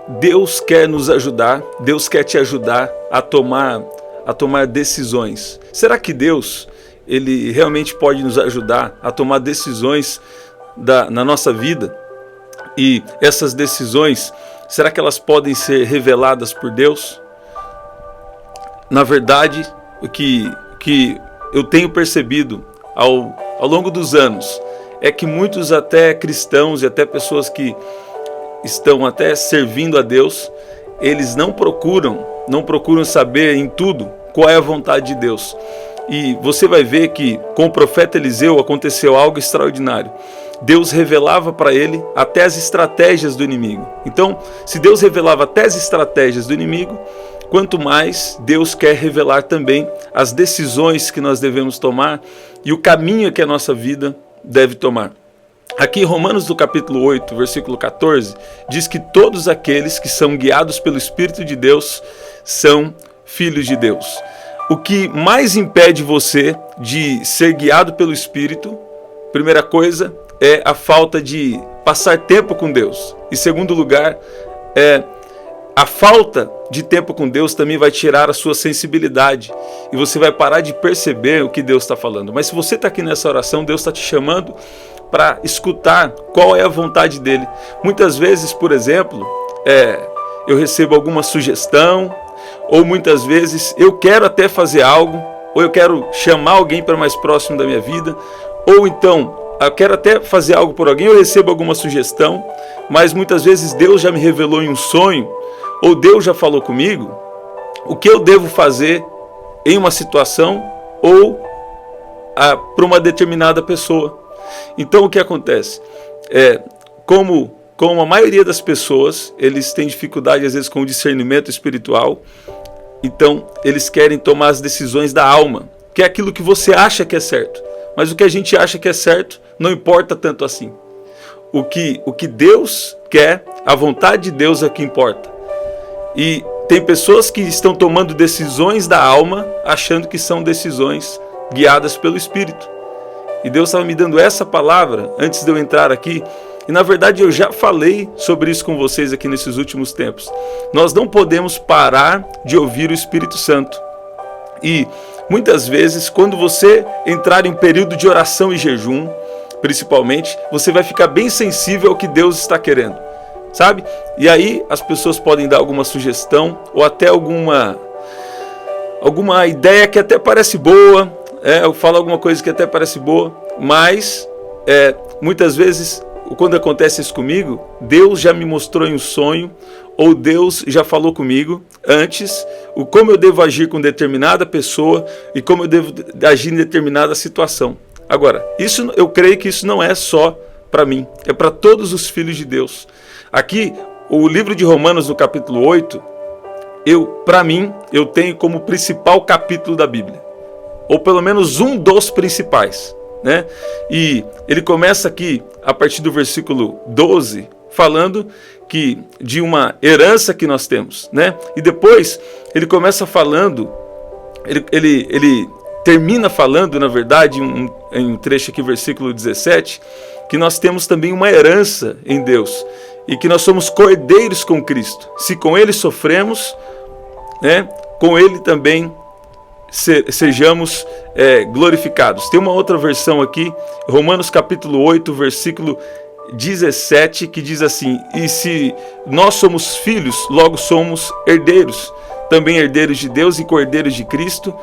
Deus quer nos ajudar, Deus quer te ajudar a tomar decisões. Será que Deus, Ele realmente pode nos ajudar a tomar decisões na nossa vida? E essas decisões, será que elas podem ser reveladas por Deus? Na verdade, o que eu tenho percebido ao longo dos anos é que muitos até cristãos e até pessoas que estão até servindo a Deus, eles não procuram saber em tudo qual é a vontade de Deus. E você vai ver que com o profeta Eliseu aconteceu algo extraordinário. Deus revelava para ele até as estratégias do inimigo. Então, se Deus revelava até as estratégias do inimigo, quanto mais Deus quer revelar também as decisões que nós devemos tomar e o caminho que a nossa vida deve tomar. Aqui em Romanos do capítulo 8, versículo 14, diz que todos aqueles que são guiados pelo Espírito de Deus são filhos de Deus. O que mais impede você de ser guiado pelo Espírito, primeira coisa, é a falta de passar tempo com Deus. Em segundo lugar, a falta de tempo com Deus também vai tirar a sua sensibilidade e você vai parar de perceber o que Deus está falando. Mas se você está aqui nessa oração, Deus está te chamando para escutar qual é a vontade dele. Muitas vezes, por exemplo, eu recebo alguma sugestão, ou muitas vezes eu quero até fazer algo, ou eu quero chamar alguém para mais próximo da minha vida, ou então eu quero até fazer algo por alguém, eu recebo alguma sugestão, mas muitas vezes Deus já me revelou em um sonho, ou Deus já falou comigo o que eu devo fazer em uma situação ou para uma determinada pessoa. Então o que acontece? Como a maioria das pessoas, eles têm dificuldade às vezes com o discernimento espiritual, então eles querem tomar as decisões da alma, que é aquilo que você acha que é certo. Mas o que a gente acha que é certo não importa tanto assim. O que Deus quer, a vontade de Deus é que importa. E tem pessoas que estão tomando decisões da alma, achando que são decisões guiadas pelo Espírito. E Deus estava me dando essa palavra antes de eu entrar aqui. E na verdade eu já falei sobre isso com vocês aqui nesses últimos tempos. Nós não podemos parar de ouvir o Espírito Santo. E muitas vezes, quando você entrar em um período de oração e jejum, principalmente, você vai ficar bem sensível ao que Deus está querendo, sabe? E aí as pessoas podem dar alguma sugestão ou até alguma ideia que até parece boa, eu falo alguma coisa que até parece boa, mas muitas vezes, quando acontece isso comigo, Deus já me mostrou em um sonho, ou Deus já falou comigo antes, como eu devo agir com determinada pessoa e como eu devo agir em determinada situação. Agora, eu creio que isso não é só para mim, é para todos os filhos de Deus. Aqui, o livro de Romanos, no capítulo 8, para mim, eu tenho como principal capítulo da Bíblia, ou pelo menos um dos principais, né? E ele começa aqui, a partir do versículo 12, falando de uma herança que nós temos, né? E depois ele começa falando, ele termina falando, na verdade, em um trecho aqui, versículo 17, que nós temos também uma herança em Deus e que nós somos cordeiros com Cristo. Se com ele sofremos, né, com ele também sejamos glorificados. Tem uma outra versão aqui, Romanos capítulo 8, versículo 17, que diz assim: e se nós somos filhos, logo somos herdeiros, também herdeiros de Deus e cordeiros de Cristo,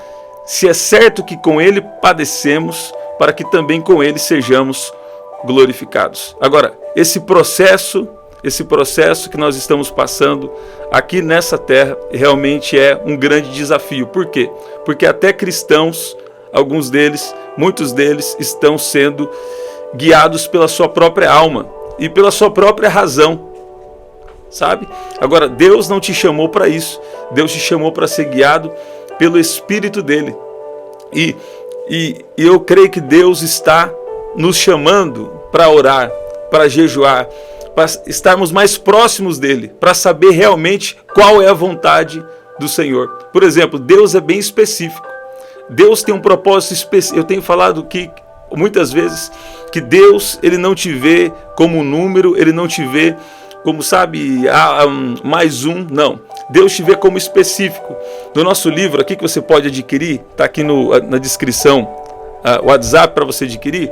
se é certo que com ele padecemos, para que também com ele sejamos glorificados. Agora, esse processo que nós estamos passando aqui nessa terra realmente é um grande desafio. Por quê? Porque até cristãos, muitos deles estão sendo guiados pela sua própria alma e pela sua própria razão, sabe? Agora, Deus não te chamou para isso. Deus te chamou para ser guiado pelo Espírito dele. E eu creio que Deus está nos chamando para orar, para jejuar, para estarmos mais próximos dele, para saber realmente qual é a vontade do Senhor. Por exemplo, Deus é bem específico. Deus tem um propósito específico. Eu tenho falado que muitas vezes que Deus, ele não te vê como um número, ele não te vê como sabe, mais um, não. Deus te vê como específico. No nosso livro aqui que você pode adquirir, está aqui na descrição, o WhatsApp para você adquirir.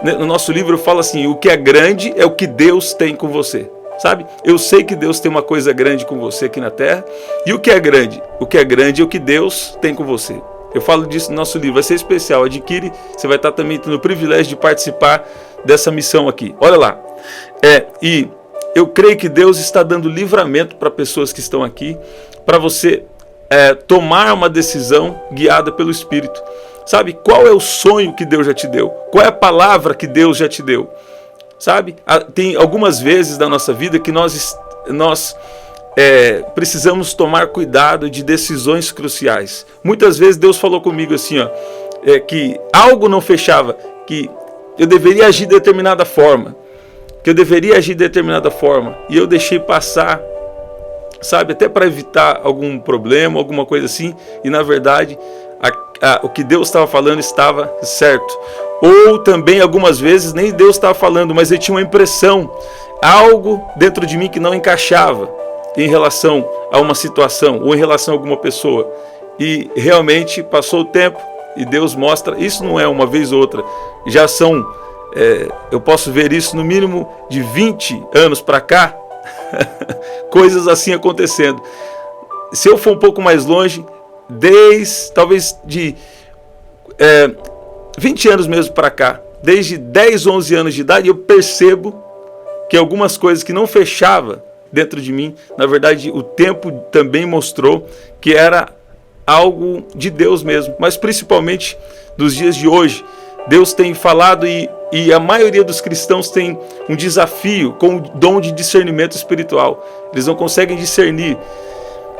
No nosso livro eu falo assim, o que é grande é o que Deus tem com você. Sabe? Eu sei que Deus tem uma coisa grande com você aqui na terra. E o que é grande? O que é grande é o que Deus tem com você. Eu falo disso no nosso livro, vai ser especial. Adquire, você vai estar também tendo o privilégio de participar dessa missão aqui. Olha lá. E eu creio que Deus está dando livramento para pessoas que estão aqui, para você tomar uma decisão guiada pelo Espírito. Sabe? Qual é o sonho que Deus já te deu? Qual é a palavra que Deus já te deu? Sabe? Tem algumas vezes na nossa vida que nós precisamos tomar cuidado de decisões cruciais. Muitas vezes Deus falou comigo assim, que algo não fechava, que eu deveria agir de determinada forma, e eu deixei passar, sabe, até para evitar algum problema, alguma coisa assim, e na verdade o que Deus estava falando estava certo. Ou também algumas vezes nem Deus estava falando, mas eu tinha uma impressão, algo dentro de mim que não encaixava em relação a uma situação ou em relação a alguma pessoa. E realmente passou o tempo e Deus mostra, isso não é uma vez ou outra, já são, eu posso ver isso no mínimo de 20 anos para cá, coisas assim acontecendo. Se eu for um pouco mais longe, talvez de 20 anos mesmo para cá, desde 10, 11 anos de idade, eu percebo que algumas coisas que não fechavam dentro de mim, na verdade o tempo também mostrou que era algo de Deus mesmo, mas principalmente nos dias de hoje, Deus tem falado e a maioria dos cristãos tem um desafio com o dom de discernimento espiritual. Eles não conseguem discernir,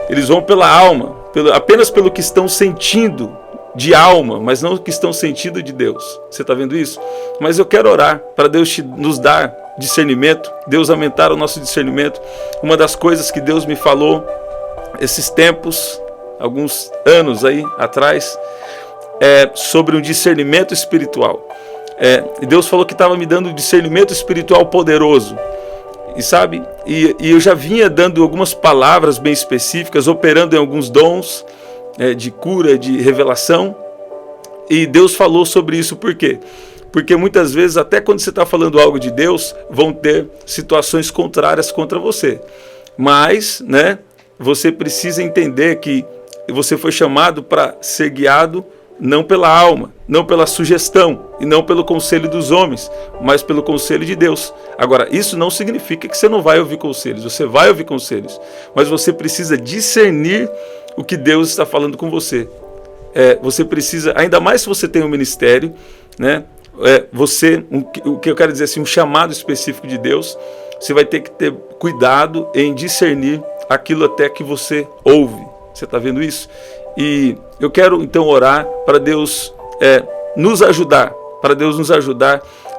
eles vão pela alma, apenas pelo que estão sentindo de alma, mas não o que estão sentindo de Deus. Você está vendo isso? Mas eu quero orar para Deus nos dar discernimento, Deus aumentar o nosso discernimento. Uma das coisas que Deus me falou esses tempos, alguns anos aí atrás, sobre um discernimento espiritual. E Deus falou que estava me dando um discernimento espiritual poderoso. E sabe, e eu já vinha dando algumas palavras bem específicas, operando em alguns dons de cura, de revelação. E Deus falou sobre isso, por quê? Porque muitas vezes, até quando você está falando algo de Deus, vão ter situações contrárias contra você. Mas, você precisa entender que você foi chamado para ser guiado não pela alma, não pela sugestão e não pelo conselho dos homens, mas pelo conselho de Deus. Agora, isso não significa que você não vai ouvir conselhos, você vai ouvir conselhos, mas você precisa discernir o que Deus está falando com você. Você precisa, ainda mais se você tem um ministério, o que eu quero dizer assim, um chamado específico de Deus, você vai ter que ter cuidado em discernir aquilo até que você ouve. Você está vendo isso? E eu quero então orar para Deus nos ajudar,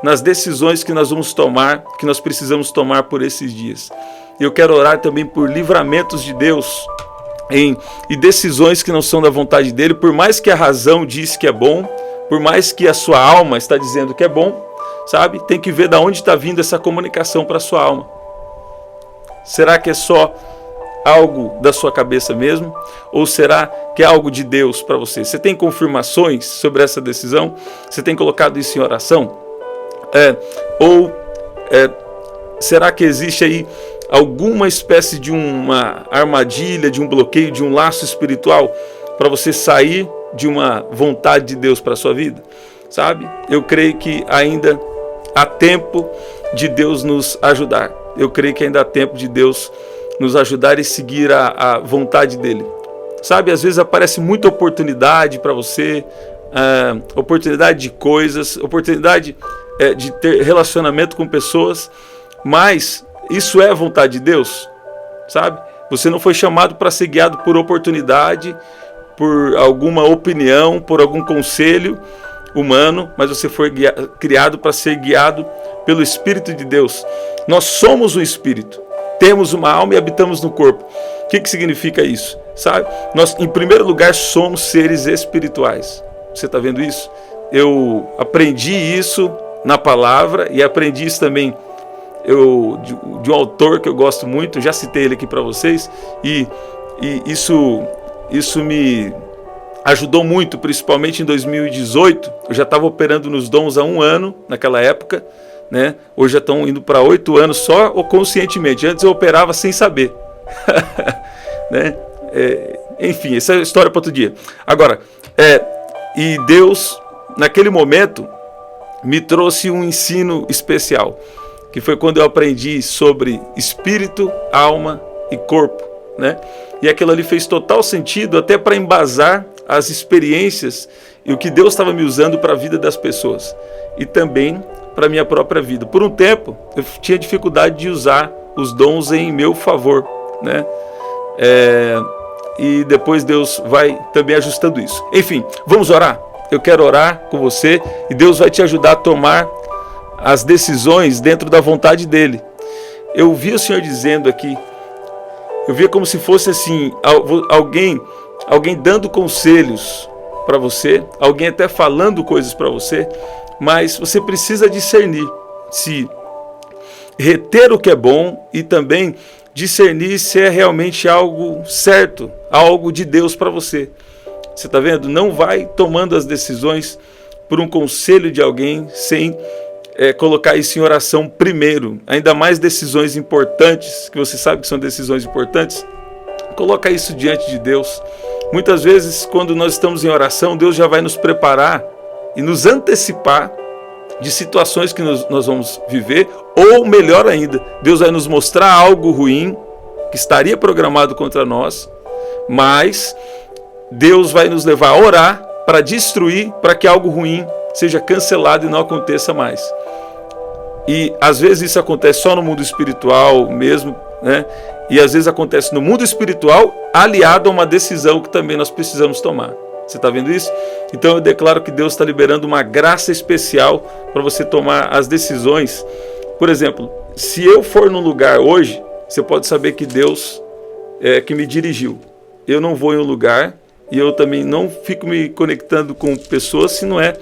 nas decisões que nós vamos tomar, que nós precisamos tomar por esses dias. Eu quero orar também por livramentos de Deus e decisões que não são da vontade dele, por mais que a razão diz que é bom, por mais que a sua alma está dizendo que é bom, sabe? Tem que ver de onde está vindo essa comunicação para a sua alma. Será que é só algo da sua cabeça mesmo? Ou será que é algo de Deus para você? Você tem confirmações sobre essa decisão? Você tem colocado isso em oração? Será que existe aí alguma espécie de uma armadilha, de um bloqueio, de um laço espiritual para você sair de uma vontade de Deus para a sua vida? Sabe? Eu creio que ainda há tempo de Deus nos ajudar. Eu creio que ainda há tempo de Deus nos ajudar e seguir a vontade dele. Sabe, às vezes aparece muita oportunidade para você, oportunidade de coisas, oportunidade de ter relacionamento com pessoas, mas isso é a vontade de Deus, sabe? Você não foi chamado para ser guiado por oportunidade, por alguma opinião, por algum conselho humano, mas você foi criado para ser guiado pelo Espírito de Deus. Nós somos um Espírito, temos uma alma e habitamos no corpo. O que significa isso? Sabe? Nós, em primeiro lugar, somos seres espirituais. Você está vendo isso? Eu aprendi isso na palavra e aprendi isso também de um autor que eu gosto muito, já citei ele aqui para vocês, e isso me ajudou muito, principalmente em 2018. Eu já estava operando nos dons há 1 ano, naquela época, né? Hoje já estão indo para 8 anos só ou conscientemente. Antes eu operava sem saber. Né? Enfim, essa é a história para outro dia. Agora, e Deus, naquele momento, me trouxe um ensino especial, que foi quando eu aprendi sobre espírito, alma e corpo, né? E aquilo ali fez total sentido, até para embasar as experiências e o que Deus estava me usando para a vida das pessoas e também para a minha própria vida. Por um tempo, eu tinha dificuldade de usar os dons em meu favor, né? E depois Deus vai também ajustando isso. Enfim, vamos orar? Eu quero orar com você e Deus vai te ajudar a tomar as decisões dentro da vontade dEle. Eu vi o Senhor dizendo aqui, eu via como se fosse assim, alguém dando conselhos para você, alguém até falando coisas para você, mas você precisa discernir se reter o que é bom e também discernir se é realmente algo certo, algo de Deus para você. Você está vendo? Não vai tomando as decisões por um conselho de alguém sem colocar isso em oração primeiro. Ainda mais decisões importantes, que você sabe que são decisões importantes. Coloca isso diante de Deus. Muitas vezes, quando nós estamos em oração, Deus já vai nos preparar e nos antecipar de situações que nós vamos viver, ou melhor ainda, Deus vai nos mostrar algo ruim que estaria programado contra nós, mas Deus vai nos levar a orar para destruir, para que algo ruim seja cancelado e não aconteça mais. E às vezes isso acontece só no mundo espiritual mesmo, né? E às vezes acontece no mundo espiritual aliado a uma decisão que também nós precisamos tomar. Você está vendo isso? Então eu declaro que Deus está liberando uma graça especial para você tomar as decisões. Por exemplo, se eu for num lugar hoje, você pode saber que Deus é que me dirigiu. Eu não vou em um lugar e eu também não fico me conectando com pessoas se não é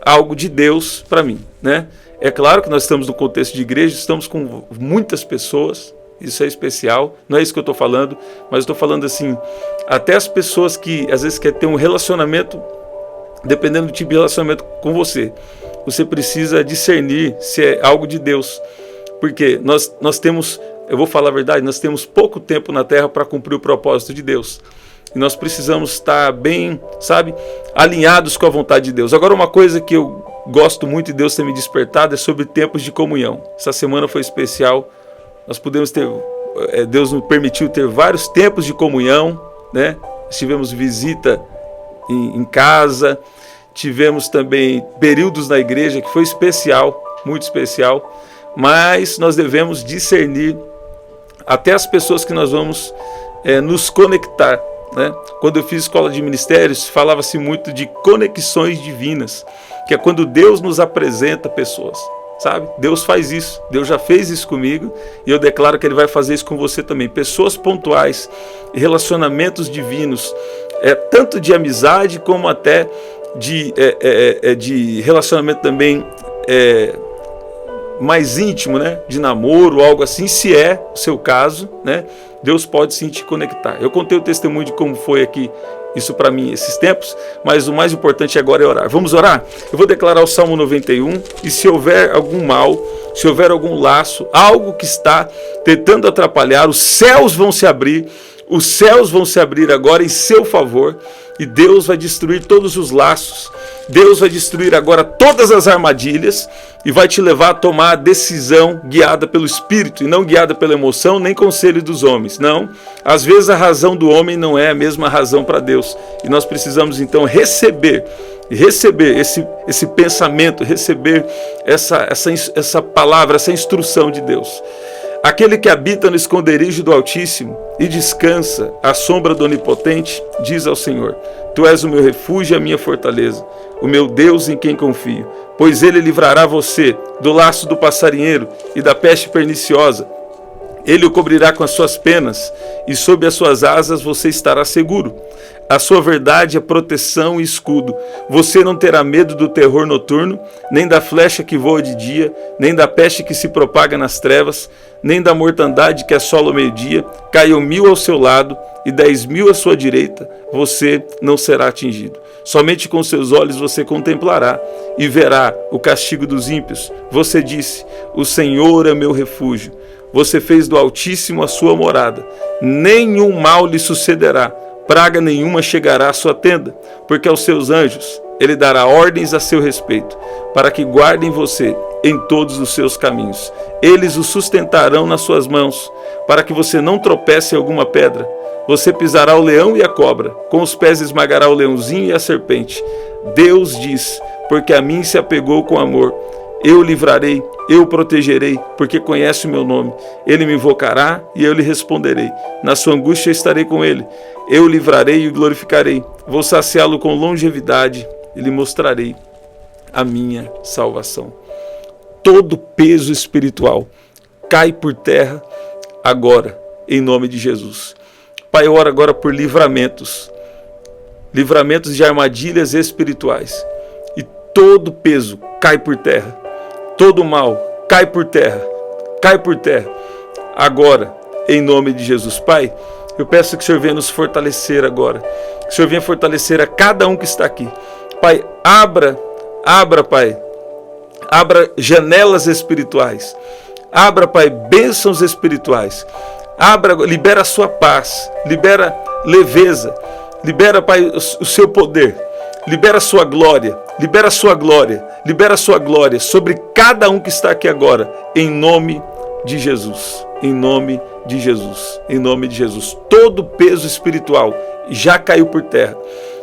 algo de Deus para mim, né? É claro que nós estamos no contexto de igreja, estamos com muitas pessoas, isso é especial, não é isso que eu estou falando, mas eu estou falando assim, até as pessoas que às vezes querem ter um relacionamento, dependendo do tipo de relacionamento com você, você precisa discernir se é algo de Deus, porque nós temos, eu vou falar a verdade, nós temos pouco tempo na Terra para cumprir o propósito de Deus, e nós precisamos estar bem, sabe, alinhados com a vontade de Deus. Agora, uma coisa que eu gosto muito e Deus tem me despertado é sobre tempos de comunhão. Essa semana foi especial, nós pudemos ter, Deus nos permitiu ter vários tempos de comunhão, né? Tivemos visita em casa, tivemos também períodos na igreja que foi especial, muito especial, mas nós devemos discernir até as pessoas que nós vamos nos conectar, né? Quando eu fiz escola de ministérios, falava-se muito de conexões divinas, que é quando Deus nos apresenta pessoas, sabe? Deus faz isso, Deus já fez isso comigo e eu declaro que Ele vai fazer isso com você também. Pessoas pontuais, relacionamentos divinos, tanto de amizade como até de relacionamento também mais íntimo, né? De namoro, algo assim, se é o seu caso, né? Deus pode sim te conectar. Eu contei o testemunho de como foi aqui isso para mim esses tempos, mas o mais importante agora é orar. Vamos orar? Eu vou declarar o Salmo 91 e se houver algum mal, se houver algum laço, algo que está tentando atrapalhar, os céus vão se abrir agora em seu favor e Deus vai destruir todos os laços, Deus vai destruir agora todas as armadilhas e vai te levar a tomar a decisão guiada pelo Espírito e não guiada pela emoção nem conselho dos homens. Não, às vezes a razão do homem não é a mesma razão para Deus e nós precisamos então receber esse pensamento, receber essa palavra, essa instrução de Deus. Aquele que habita no esconderijo do Altíssimo e descansa à sombra do Onipotente, diz ao Senhor: Tu és o meu refúgio e a minha fortaleza, o meu Deus em quem confio. Pois Ele livrará você do laço do passarinheiro e da peste perniciosa. Ele o cobrirá com as suas penas, e sob as suas asas você estará seguro. A sua verdade é proteção e escudo. Você não terá medo do terror noturno, nem da flecha que voa de dia, nem da peste que se propaga nas trevas, nem da mortandade que assola ao meio-dia. Caiam 1000 ao seu lado e 10.000 à sua direita, você não será atingido. Somente com seus olhos você contemplará e verá o castigo dos ímpios. Você disse: o Senhor é meu refúgio. Você fez do Altíssimo a sua morada. Nenhum mal lhe sucederá, praga nenhuma chegará à sua tenda, porque aos seus anjos ele dará ordens a seu respeito, para que guardem você em todos os seus caminhos. Eles o sustentarão nas suas mãos, para que você não tropece em alguma pedra. Você pisará o leão e a cobra, com os pés esmagará o leãozinho e a serpente. Deus diz: porque a mim se apegou com amor. Eu o livrarei, eu o protegerei, porque conhece o meu nome. Ele me invocará e eu lhe responderei. Na sua angústia estarei com ele. Eu o livrarei e o glorificarei. Vou saciá-lo com longevidade e lhe mostrarei a minha salvação. Todo peso espiritual cai por terra agora, em nome de Jesus. Pai, eu oro agora por livramentos de armadilhas espirituais. E todo peso cai por terra. Todo mal cai por terra, agora, em nome de Jesus. Pai, eu peço que o Senhor venha nos fortalecer agora, que o Senhor venha fortalecer a cada um que está aqui. Pai, abra, Pai, abra janelas espirituais, abra, Pai, bênçãos espirituais, libera a sua paz, libera leveza, libera, Pai, o seu poder. Libera a sua glória, libera a sua glória, libera a sua glória sobre cada um que está aqui agora, em nome de Jesus, em nome de Jesus, em nome de Jesus. Todo peso espiritual já caiu por terra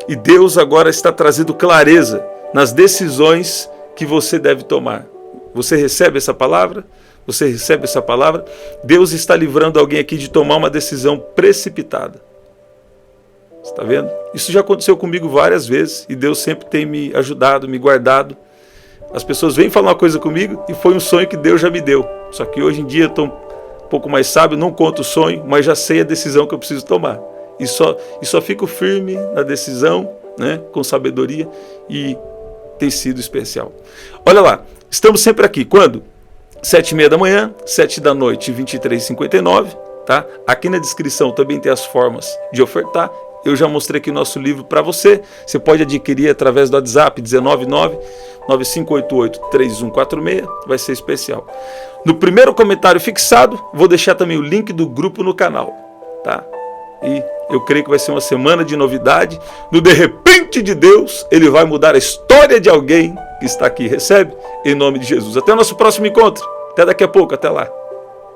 e Deus agora está trazendo clareza nas decisões que você deve tomar. Você recebe essa palavra? Você recebe essa palavra? Deus está livrando alguém aqui de tomar uma decisão precipitada. Está vendo? Isso já aconteceu comigo várias vezes e Deus sempre tem me ajudado, me guardado. As pessoas vêm falar uma coisa comigo e foi um sonho que Deus já me deu. Só que hoje em dia eu estou um pouco mais sábio, não conto o sonho, mas já sei a decisão que eu preciso tomar. E só fico firme na decisão, né, com sabedoria, e tem sido especial. Olha lá, estamos sempre aqui. Quando? 7h30 da manhã, 7 da noite, 23h59. Tá? Aqui na descrição também tem as formas de ofertar. Eu já mostrei aqui o nosso livro para você. Você pode adquirir através do WhatsApp 199-9588-3146. Vai ser especial. No primeiro comentário fixado, vou deixar também o link do grupo no canal. Tá? E eu creio que vai ser uma semana de novidade. No De Repente de Deus, ele vai mudar a história de alguém que está aqui. Recebe? Em nome de Jesus. Até o nosso próximo encontro. Até daqui a pouco. Até lá.